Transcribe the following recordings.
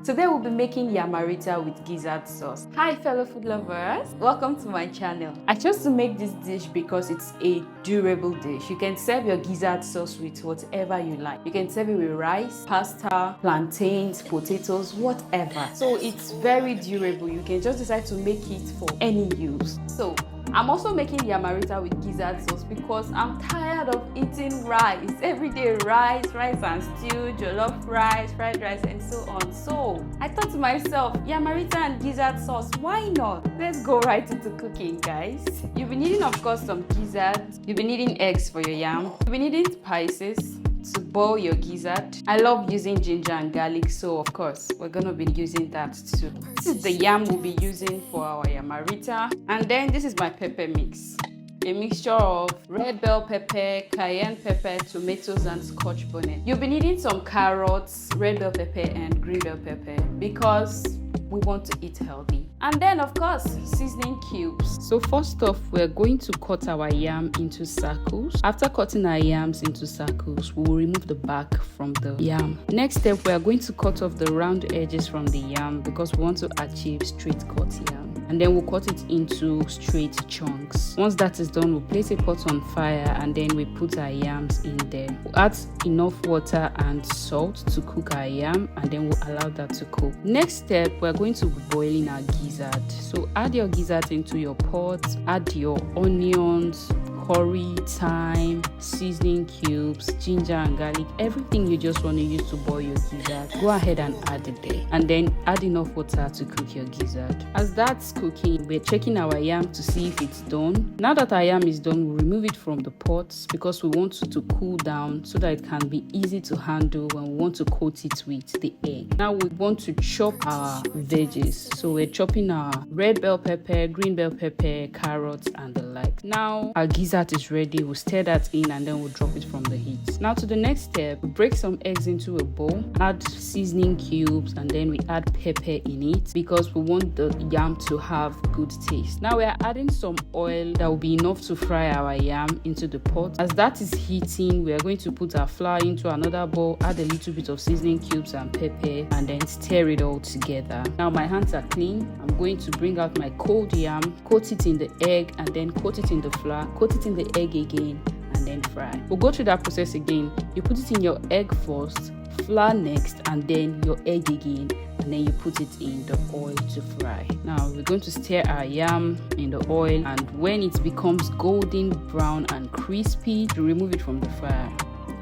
Today we'll be making Yamarita with gizzard sauce. Hi fellow food lovers, welcome to my channel. I chose to make this dish because it's a durable dish. You can serve your gizzard sauce with whatever you like. You can serve it with rice, pasta, plantains, potatoes, whatever. So it's very durable. You can just decide to make it for any use. So I'm also making Yamarita with gizzard sauce because I'm tired of eating rice. Everyday rice and stew, jollof rice, fried rice, and so on. So I thought to myself, Yamarita and gizzard sauce, why not? Let's go right into cooking, guys. You'll be needing, of course, some gizzards. You'll be needing eggs for your yam. You'll be needing spices to boil your gizzard. I love using ginger and garlic, so of course we're gonna be using that too. This is the yam we'll be using for our Yamarita, and then this is my pepper mix, a mixture of red bell pepper, cayenne pepper, tomatoes, and scotch bonnet. You'll be needing some carrots, red bell pepper, and green bell pepper because we want to eat healthy. And then, of course, seasoning cubes. So first off, we're going to cut our yam into circles. After cutting our yams into circles, we will remove the back from the yam. Next step, we are going to cut off the round edges from the yam because we want to achieve straight cut yam. And then we'll cut it into straight chunks. Once that is done, we'll place a pot on fire and then we put our yams in there. We'll add enough water and salt to cook our yam, and then we'll allow that to cook. Next step, we're going to be boiling our gizzard. So add your gizzard into your pot, add your onions, curry, thyme, seasoning cubes, ginger and garlic, everything you just want to use to boil your gizzard. Go ahead and add it there, and then add enough water to cook your gizzard. As that's cooking, we're checking our yam to see if it's done. Now that our yam is done, we'll remove it from the pot because we want it to cool down so that it can be easy to handle when we want to coat it with the egg. Now we want to chop our veggies. So we're chopping our red bell pepper, green bell pepper, carrots, and the like. Now our gizzard is ready. We'll stir that in and then we'll drop it from the heat. Now to the next step, we break some eggs into a bowl, add seasoning cubes, and then we add pepper in it because we want the yam to have good taste. Now we are adding some oil that will be enough to fry our yam into the pot. As that is heating, we are going to put our flour into another bowl, add a little bit of seasoning cubes and pepper, and then stir it all together. Now my hands are clean. I'm going to bring out my cold yam, coat it in the egg, and then coat it in the flour, coat it in the egg again, and then fry. We'll go through that process again. You put it in your egg first, flour next, and then your egg again, and then you put it in the oil to fry. Now we're going to stir our yam in the oil, and when it becomes golden brown and crispy, to remove it from the fire.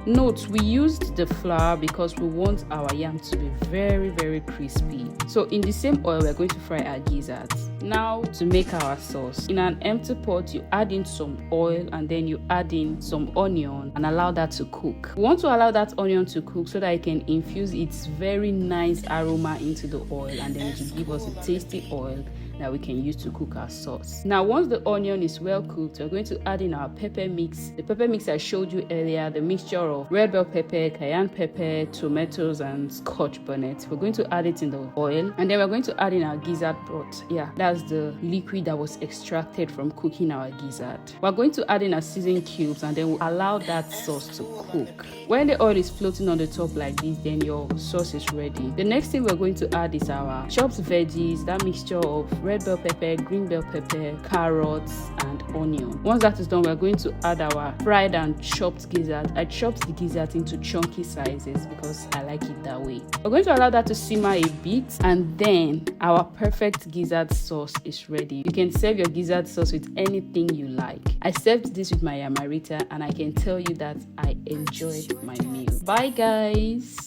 Note, we used the flour because we want our yam to be very crispy. So in the same oil, we're going to fry our gizzards. Now to make our sauce. In an empty pot, you add in some oil and then you add in some onion and allow that to cook. We want to allow that onion to cook so that it can infuse its very nice aroma into the oil, and then it will give us a tasty oil that we can use to cook our sauce. Now once the onion is well cooked, we're going to add in our pepper mix. The pepper mix I showed you earlier, the mixture of red bell pepper, cayenne pepper, tomatoes, and scotch bonnet. We're going to add it in the oil, and then we're going to add in our gizzard broth. Yeah, that's the liquid that was extracted from cooking our gizzard. We're going to add in our seasoning cubes, and then we'll allow that sauce to cook. When the oil is floating on the top like this, then your sauce is ready. The next thing we're going to add is our chopped veggies, that mixture of red bell pepper, green bell pepper, carrots, and onion. Once that is done, we're going to add our fried and chopped gizzard. I chopped the gizzard into chunky sizes because I like it that way. We're going to allow that to simmer a bit, and then our perfect gizzard sauce is ready. You can serve your gizzard sauce with anything you like. I served this with my Yamarita, and I can tell you that I enjoyed my meal. Bye guys.